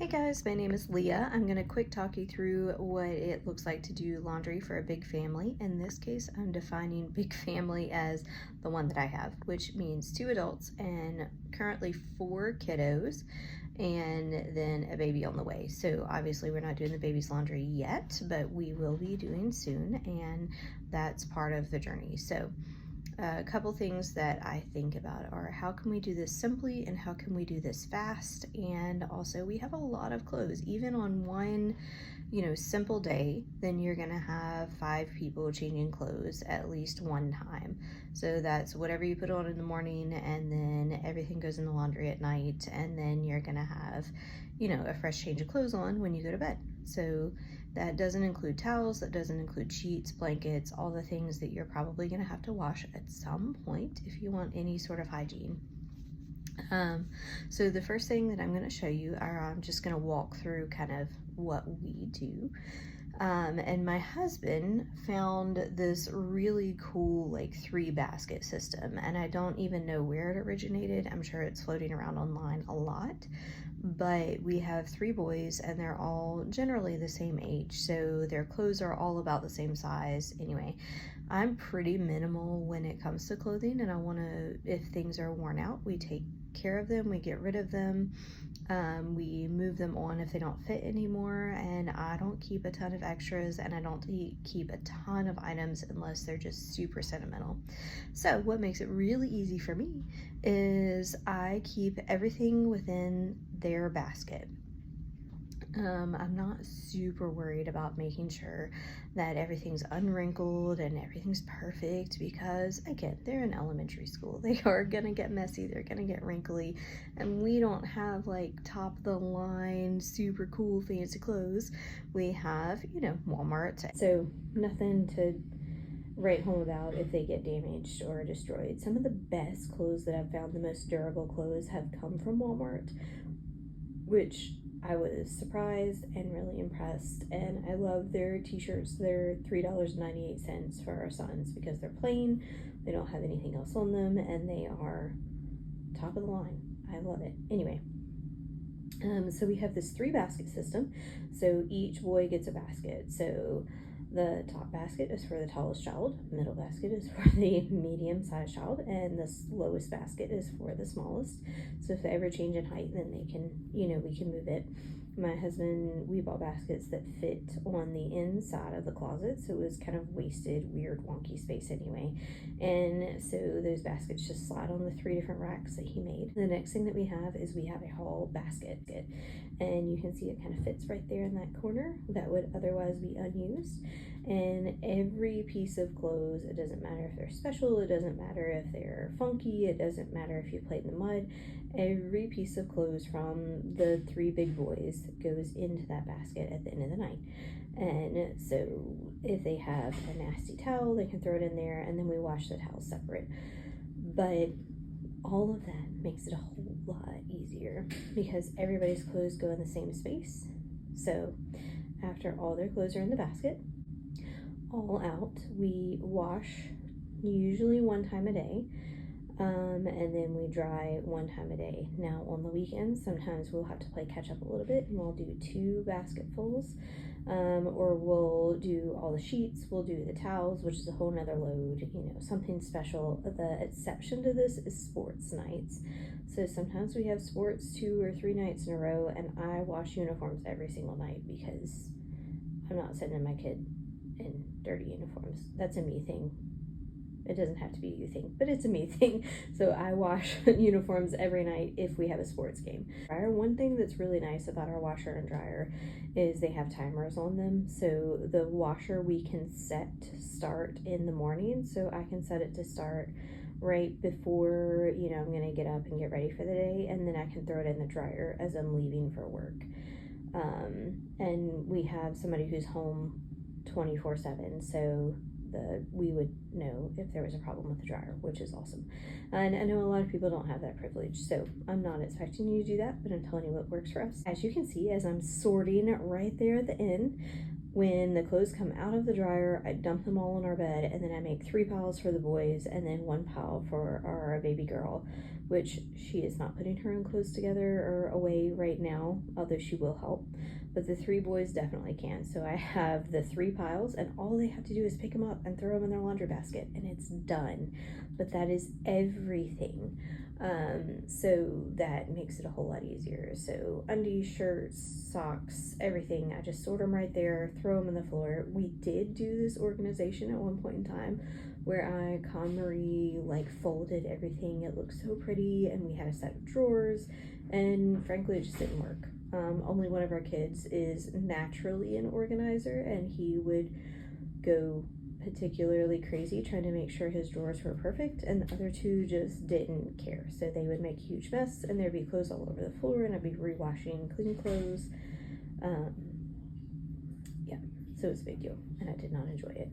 Hey guys, my name is Leah. I'm going to quick talk you through what it looks like to do laundry for a big family. In this case, I'm defining big family as the one that I have, which means 2 adults and currently 4 kiddos and then a baby on the way. So obviously we're not doing the baby's laundry yet, but we will be doing soon, and that's part of the journey. So a couple things that I think about are how can we do this simply and how can we do this fast? And also, we have a lot of clothes. Even on one, simple day, then you're gonna have 5 people changing clothes at least one time. So that's whatever you put on in the morning, and then everything goes in the laundry at night, and then you're gonna have, a fresh change of clothes on when you go to bed. So that doesn't include towels, that doesn't include sheets, blankets, all the things that you're probably gonna have to wash at some point if you want any sort of hygiene. So the first thing that I'm gonna show you I'm just gonna walk through kind of what we do. And my husband found this really cool like 3-basket system, and I don't even know where it originated. I'm sure it's floating around online a lot, but we have 3 boys and they're all generally the same age, so their clothes are all about the same size. Anyway, I'm pretty minimal when it comes to clothing, and I want to, if things are worn out, we take care of them, we get rid of them. We move them on if they don't fit anymore, and I don't keep a ton of extras, and I don't keep a ton of items unless they're just super sentimental. So what makes it really easy for me is I keep everything within their basket. I'm not super worried about making sure that everything's unwrinkled and everything's perfect because, again, they're in elementary school. They are gonna get messy, they're gonna get wrinkly, and we don't have like top of the line, super cool, fancy clothes. We have, Walmart. So nothing to write home about if they get damaged or destroyed. Some of the best clothes that I've found, the most durable clothes, have come from Walmart, which I was surprised and really impressed. And I love their t-shirts. They're $3.98 for our sons because they're plain, they don't have anything else on them, and they are top of the line. I love it. Anyway, so we have this 3-basket system. So each boy gets a basket. So the top basket is for the tallest child, middle basket is for the medium-sized child, and the lowest basket is for the smallest. So if they ever change in height, then they can, we can move it. My husband, we bought baskets that fit on the inside of the closet, so it was kind of wasted, weird, wonky space anyway. And so those baskets just slide on the 3 different racks that he made. The next thing that we have is we have a hall basket, and you can see it kind of fits right there in that corner that would otherwise be unused. And every piece of clothes, it doesn't matter if they're special, it doesn't matter if they're funky, it doesn't matter if you played in the mud, every piece of clothes from the 3 big boys goes into that basket at the end of the night. And so if they have a nasty towel, they can throw it in there, and then we wash the towels separate. But all of that makes it a whole lot easier because everybody's clothes go in the same space. So after all their clothes are in the basket, all out, we wash usually 1 time a day, and then we dry 1 time a day. Now on the weekends, sometimes we'll have to play catch up a little bit, and we'll do 2 basketfuls, or we'll do all the sheets, we'll do the towels, which is a whole nother load, something special. The exception to this is sports nights. So sometimes we have sports 2 or 3 nights in a row, and I wash uniforms every single night because I'm not sending my kid in dirty uniforms. That's a me thing. It doesn't have to be a you thing, but it's a me thing. So I wash uniforms every night if we have a sports game. One thing that's really nice about our washer and dryer is they have timers on them. So the washer we can set to start in the morning. So I can set it to start right before, I'm gonna get up and get ready for the day, and then I can throw it in the dryer as I'm leaving for work. And we have somebody who's home 24/7, so we would know if there was a problem with the dryer, which is awesome. And I know a lot of people don't have that privilege, so I'm not expecting you to do that, but I'm telling you what works for us. As you can see, as I'm sorting right there at the end, when the clothes come out of the dryer, I dump them all on our bed, and then I make 3 piles for the boys and then 1 pile for our baby girl, which she is not putting her own clothes together or away right now, although she will help. But the 3 boys definitely can. So I have the 3 piles, and all they have to do is pick them up and throw them in their laundry basket, and it's done. But that is everything. So that makes it a whole lot easier. So undies, shirts, socks, everything, I just sort them right there, throw them on the floor. We did do this organization at one point in time where I KonMari like folded everything. It looked so pretty, and we had a set of drawers, and frankly it just didn't work. Only one of our kids is naturally an organizer, and he would go particularly crazy trying to make sure his drawers were perfect, and the other 2 just didn't care. So they would make a huge mess, and there'd be clothes all over the floor, and I'd be rewashing clean clothes. Yeah, so it's a big deal, and I did not enjoy it.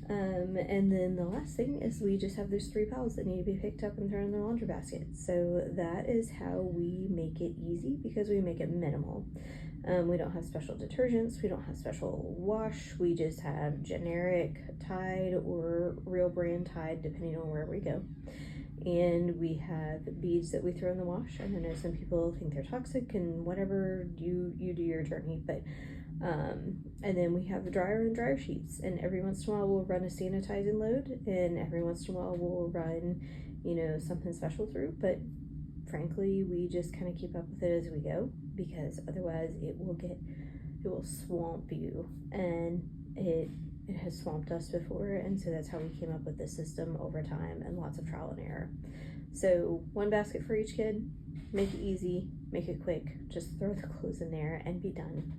And then the last thing is we just have those 3 piles that need to be picked up and thrown in the laundry basket. So that is how we make it easy, because we make it minimal. We don't have special detergents, we don't have special wash, we just have generic Tide or real brand Tide, depending on where we go. And we have beads that we throw in the wash. And I know some people think they're toxic, and whatever, you do your journey. But and then we have the dryer and dryer sheets, and every once in a while we'll run a sanitizing load, and every once in a while we'll run, you know, something special through. But frankly, we just kind of keep up with it as we go, because otherwise it will swamp you, and it has swamped us before. And so that's how we came up with this system over time, and lots of trial and error. So 1 basket for each kid, make it easy, make it quick, just throw the clothes in there and be done.